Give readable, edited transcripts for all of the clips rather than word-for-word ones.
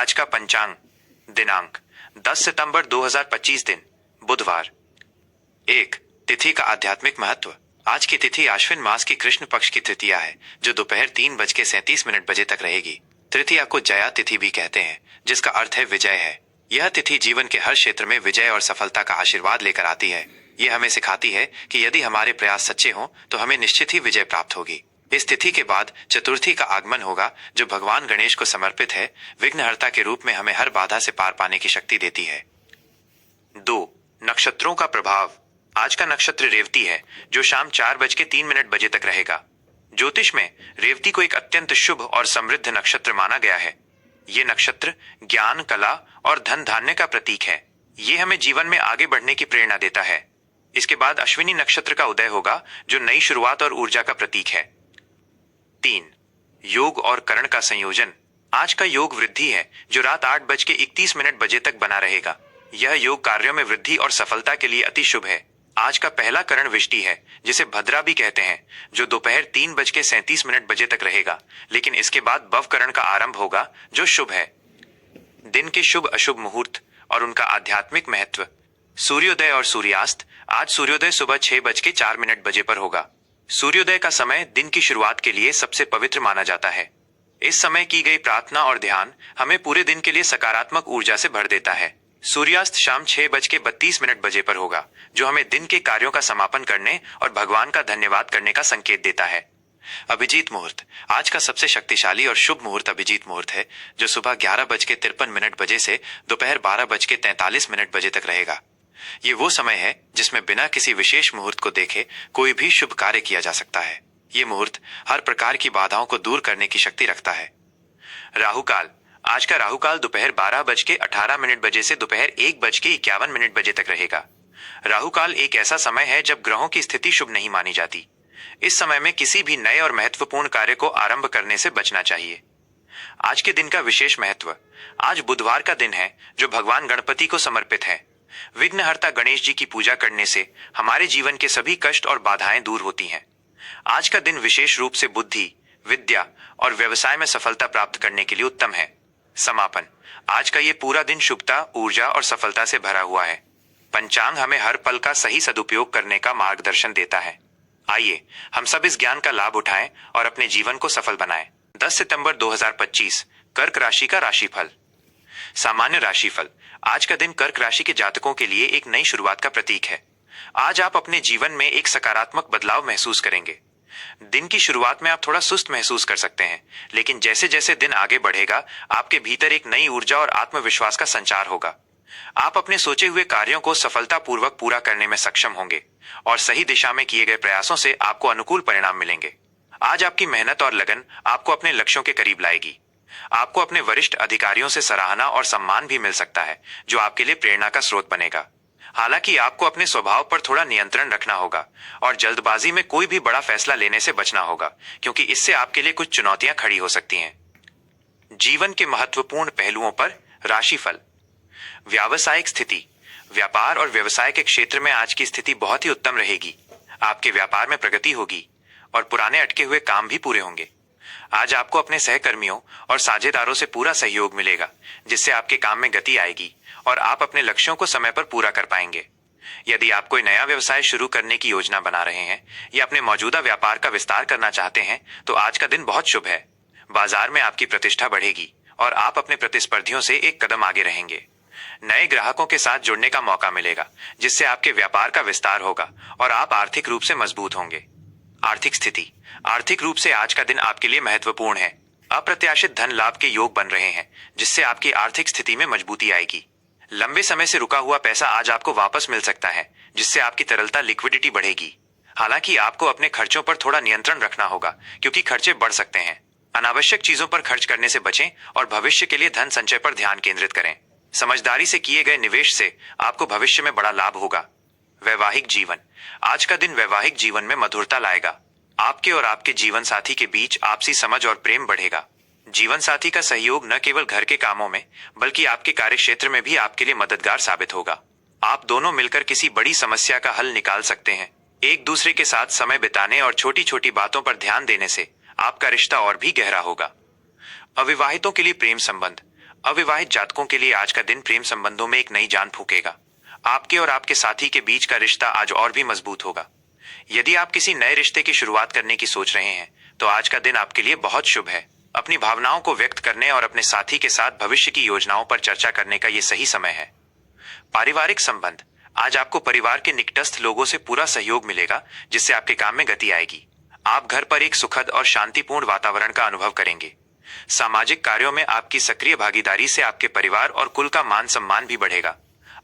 आज का पंचांग दिनांक 10 सितंबर 2025 दिन बुधवार। एक तिथि का आध्यात्मिक महत्व। आज की तिथि आश्विन मास की कृष्ण पक्ष की तृतीया है जो दोपहर 3:37 बजे तक रहेगी। तृतीया को जया तिथि भी कहते हैं जिसका अर्थ है विजय है। यह तिथि जीवन के हर क्षेत्र में विजय और सफलता का आशीर्वाद लेकर आती है। यह हमें सिखाती है कि यदि हमारे प्रयास सच्चे हों तो हमें निश्चित ही विजय प्राप्त होगी। इस तिथि के बाद चतुर्थी का आगमन होगा जो भगवान गणेश को समर्पित है। विघ्नहर्ता के रूप में हमें हर बाधा से पार पाने की शक्ति देती है। 2. नक्षत्रों का प्रभाव। आज का नक्षत्र रेवती है जो शाम 4:03 बजे तक रहेगा। ज्योतिष में रेवती को एक अत्यंत शुभ और समृद्ध नक्षत्र माना गया है। ये नक्षत्र ज्ञान, कला और धन धान्य का प्रतीक है। ये हमें जीवन में आगे बढ़ने की प्रेरणा देता है। इसके बाद अश्विनी नक्षत्र का उदय होगा जो नई शुरुआत और ऊर्जा का प्रतीक है। 3. योग और करण का संयोजन। आज का योग वृद्धि है जो रात 8:31 बजे तक बना रहेगा। यह योग कार्यों में वृद्धि और सफलता के लिए अति शुभ है। आज का पहला करण विष्टि है जिसे भद्रा भी कहते हैं जो दोपहर 3:37 बजे तक रहेगा, लेकिन इसके बाद भव करण का आरंभ होगा जो शुभ है। दिन के शुभ अशुभ मुहूर्त और उनका आध्यात्मिक महत्व। सूर्योदय और सूर्यास्त। आज सूर्योदय सुबह 6:04 बजे पर होगा। सूर्योदय का समय दिन की शुरुआत के लिए सबसे पवित्र माना जाता है। इस समय की गई प्रार्थना और ध्यान हमें पूरे दिन के लिए सकारात्मक ऊर्जा से भर देता है। सूर्यास्त शाम 6:32 बजे पर होगा जो हमें दिन के कार्यों का समापन करने और भगवान का धन्यवाद करने का संकेत देता है। अभिजीत मुहूर्त। आज का सबसे शक्तिशाली और शुभ मुहूर्त अभिजीत मुहूर्त है जो सुबह 11:53 बजे से दोपहर 12:43 बजे तक रहेगा। ये वो समय है जिसमें बिना किसी विशेष मुहूर्त को देखे कोई भी शुभ कार्य किया जा सकता है। ये मुहूर्त हर प्रकार की बाधाओं को दूर करने की शक्ति रखता है। राहुकाल। आज का राहुकाल दोपहर 12:18 बजे से दोपहर 1:51 बजे तक रहेगा। राहुकाल एक ऐसा समय है जब ग्रहों की स्थिति शुभ नहीं मानी जाती। इस समय में किसी भी नए और महत्वपूर्ण कार्य को आरंभ करने से बचना चाहिए। आज के दिन का विशेष महत्व। आज बुधवार का दिन है जो भगवान गणपति को समर्पित है। विघ्नहर्ता गणेश जी की पूजा करने से हमारे जीवन के सभी कष्ट और बाधाएं दूर होती हैं। आज का दिन विशेष रूप से बुद्धि, विद्या और व्यवसाय में सफलता प्राप्त करने के लिए उत्तम है। समापन। आज का ये पूरा दिन शुभता, ऊर्जा और सफलता से भरा हुआ है। पंचांग हमें हर पल का सही सदुपयोग करने का मार्गदर्शन देता है। आइए हम सब इस ज्ञान का लाभ उठाएं और अपने जीवन को सफल बनाएं। 10 सितंबर 2025 कर्क राशि का राशिफल। सामान्य राशिफल। आज का दिन कर्क राशि के जातकों के लिए एक नई शुरुआत का प्रतीक है। आज आप अपने जीवन में एक सकारात्मक बदलाव महसूस करेंगे। दिन की शुरुआत में आप थोड़ा सुस्त महसूस कर सकते हैं, लेकिन जैसे जैसे दिन आगे बढ़ेगा आपके भीतर एक नई ऊर्जा और आत्मविश्वास का संचार होगा। आप अपने सोचे हुए कार्यों को सफलतापूर्वक पूरा करने में सक्षम होंगे और सही दिशा में किए गए प्रयासों से आपको अनुकूल परिणाम मिलेंगे। आज आपकी मेहनत और लगन आपको अपने लक्ष्यों के करीब लाएगी। आपको अपने वरिष्ठ अधिकारियों से सराहना और सम्मान भी मिल सकता है जो आपके लिए प्रेरणा का स्रोत बनेगा। हालांकि आपको अपने स्वभाव पर थोड़ा नियंत्रण रखना होगा और जल्दबाजी में कोई भी बड़ा फैसला लेने से बचना होगा क्योंकि इससे आपके लिए कुछ चुनौतियां खड़ी हो सकती हैं। जीवन के महत्वपूर्ण पहलुओं पर राशिफल। व्यावसायिक स्थिति। व्यापार और व्यवसाय के क्षेत्र में आज की स्थिति बहुत ही उत्तम रहेगी। आपके व्यापार में प्रगति होगी और पुराने अटके हुए काम भी पूरे होंगे। आज आपको अपने सहकर्मियों और साझेदारों से पूरा सहयोग मिलेगा जिससे आपके काम में गति आएगी और आप अपने लक्ष्यों को समय पर पूरा कर पाएंगे। यदि आप कोई नया व्यवसाय शुरू करने की योजना बना रहे हैं या अपने मौजूदा व्यापार का विस्तार करना चाहते हैं तो आज का दिन बहुत शुभ है। बाजार में आपकी प्रतिष्ठा बढ़ेगी और आप अपने प्रतिस्पर्धियों से एक कदम आगे रहेंगे। नए ग्राहकों के साथ जुड़ने का मौका मिलेगा जिससे आपके व्यापार का विस्तार होगा और आप आर्थिक रूप से मजबूत होंगे। आर्थिक स्थिति। आर्थिक रूप से आज का दिन आपके लिए महत्वपूर्ण है। अप्रत्याशित धन लाभ के योग बन रहे हैं जिससे आपकी आर्थिक स्थिति में मजबूती आएगी। लंबे समय से रुका हुआ पैसा आज आपको वापस मिल सकता है जिससे आपकी तरलता लिक्विडिटी बढ़ेगी। हालांकि आपको अपने खर्चों पर थोड़ा नियंत्रण रखना होगा क्योंकि खर्चे बढ़ सकते हैं। अनावश्यक चीजों पर खर्च करने से बचें और भविष्य के लिए धन संचय पर ध्यान केंद्रित करें। समझदारी से किए गए निवेश से आपको भविष्य में बड़ा लाभ होगा। वैवाहिक जीवन। आज का दिन वैवाहिक जीवन में मधुरता लाएगा। आपके और आपके जीवन साथी के बीच आपसी समझ और प्रेम बढ़ेगा। जीवन साथी का सहयोग न केवल घर के कामों में बल्कि आपके कार्य क्षेत्र में भी आपके लिए मददगार साबित होगा। आप दोनों मिलकर किसी बड़ी समस्या का हल निकाल सकते हैं। एक दूसरे के साथ समय बिताने और छोटी छोटी बातों पर ध्यान देने से आपका रिश्ता और भी गहरा होगा। अविवाहितों के लिए प्रेम संबंध। अविवाहित जातकों के लिए आज का दिन प्रेम संबंधों में एक नई जान फूकेगा। आपके और आपके साथी के बीच का रिश्ता आज और भी मजबूत होगा। यदि आप किसी नए रिश्ते की शुरुआत करने की सोच रहे हैं तो आज का दिन आपके लिए बहुत शुभ है। अपनी भावनाओं को व्यक्त करने और अपने साथी के साथ भविष्य की योजनाओं पर चर्चा करने का ये सही समय है। पारिवारिक संबंध, आज आपको परिवार के निकटस्थ लोगों से पूरा सहयोग मिलेगा, जिससे आपके काम में गति आएगी। आप घर पर एक सुखद और शांतिपूर्ण वातावरण का अनुभव करेंगे। सामाजिक कार्यों में आपकी सक्रिय भागीदारी से आपके परिवार और कुल का मान सम्मान भी बढ़ेगा।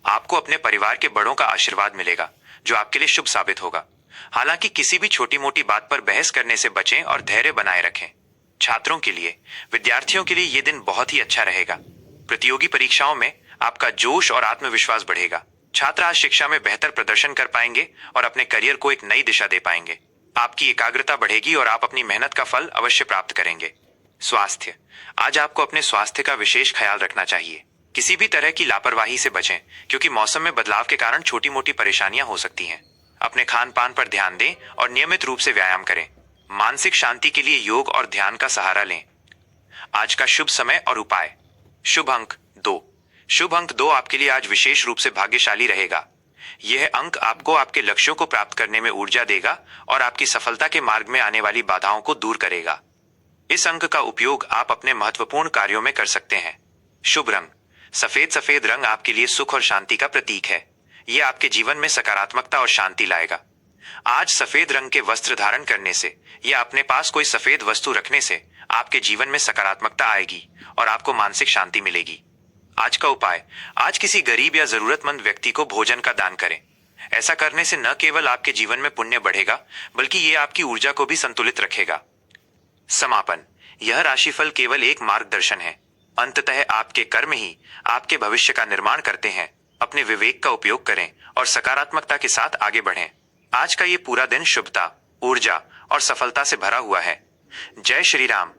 आपको अपने परिवार के बड़ों का आशीर्वाद मिलेगा, जो आपके लिए शुभ साबित होगा। हालांकि किसी भी छोटी मोटी बात पर बहस करने से बचें और धैर्य बनाए रखें। छात्रों के लिए, विद्यार्थियों के लिए यह दिन बहुत ही अच्छा रहेगा। प्रतियोगी परीक्षाओं में आपका जोश और आत्मविश्वास बढ़ेगा। छात्र आज शिक्षा में बेहतर प्रदर्शन कर पाएंगे और अपने करियर को एक नई दिशा दे पाएंगे। आपकी एकाग्रता बढ़ेगी और आप अपनी मेहनत का फल अवश्य प्राप्त करेंगे। स्वास्थ्य, आज आपको अपने स्वास्थ्य का विशेष ख्याल रखना चाहिए। किसी भी तरह की लापरवाही से बचें, क्योंकि मौसम में बदलाव के कारण छोटी मोटी परेशानियां हो सकती हैं। अपने खान पान पर ध्यान दें और नियमित रूप से व्यायाम करें। मानसिक शांति के लिए योग और ध्यान का सहारा लें। आज का शुभ समय और उपाय। शुभ अंक 2। शुभ अंक 2 आपके लिए आज विशेष रूप से भाग्यशाली रहेगा। यह अंक आपको आपके लक्ष्यों को प्राप्त करने में ऊर्जा देगा और आपकी सफलता के मार्ग में आने वाली बाधाओं को दूर करेगा। इस अंक का उपयोग आप अपने महत्वपूर्ण कार्यों में कर सकते हैं। शुभ रंग सफेद। सफेद रंग आपके लिए सुख और शांति का प्रतीक है। यह आपके जीवन में सकारात्मकता और शांति लाएगा। आज सफेद रंग के वस्त्र धारण करने से या अपने पास कोई सफेद वस्तु रखने से आपके जीवन में सकारात्मकता आएगी और आपको मानसिक शांति मिलेगी। आज का उपाय, आज किसी गरीब या जरूरतमंद व्यक्ति को भोजन का दान करें। ऐसा करने से न केवल आपके जीवन में पुण्य बढ़ेगा, बल्कि ये आपकी ऊर्जा को भी संतुलित रखेगा। समापन, यह राशिफल केवल एक मार्गदर्शन है। अंततः आपके कर्म ही आपके भविष्य का निर्माण करते हैं। अपने विवेक का उपयोग करें और सकारात्मकता के साथ आगे बढ़ें। आज का ये पूरा दिन शुभता, ऊर्जा और सफलता से भरा हुआ है। जय श्री राम।